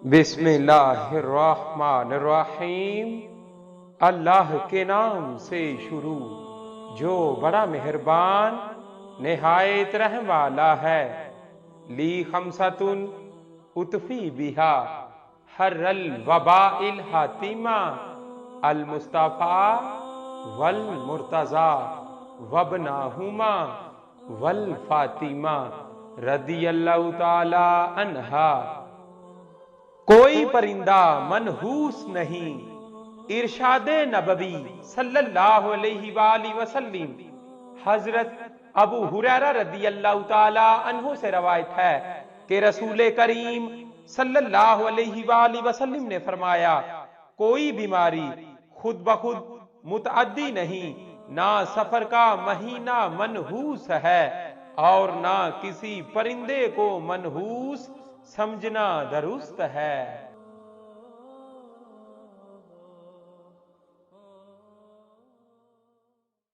बिस्मिल्लाहिर्रहमानिर्रहीम। अल्लाह के नाम से शुरू जो बड़ा मेहरबान निहायत रहम वाला है। ली खमसतुन उतफी बिहा हर्रल वबाइल हातिमा अल मुस्तफ़ा वल मुर्तज़ा वबनाहुमा वल फातिमा रदियल्लाहु ताला अन्हा। कोई परिंदा मनहूस नहीं। इरशादे नबवी सल्लल्लाहु अलैहि वसल्लम हजरत अबू हुरैरा रदियल्लाहु ताला अन्हु से रवायत है कि रसूल करीम सल्लल्लाहु अलैहि वसल्लम ने फरमाया, कोई बीमारी खुद ब खुद मुतअद्दी नहीं, ना सफर का महीना मनहूस है और ना किसी परिंदे को मनहूस समझना दुरुस्त है।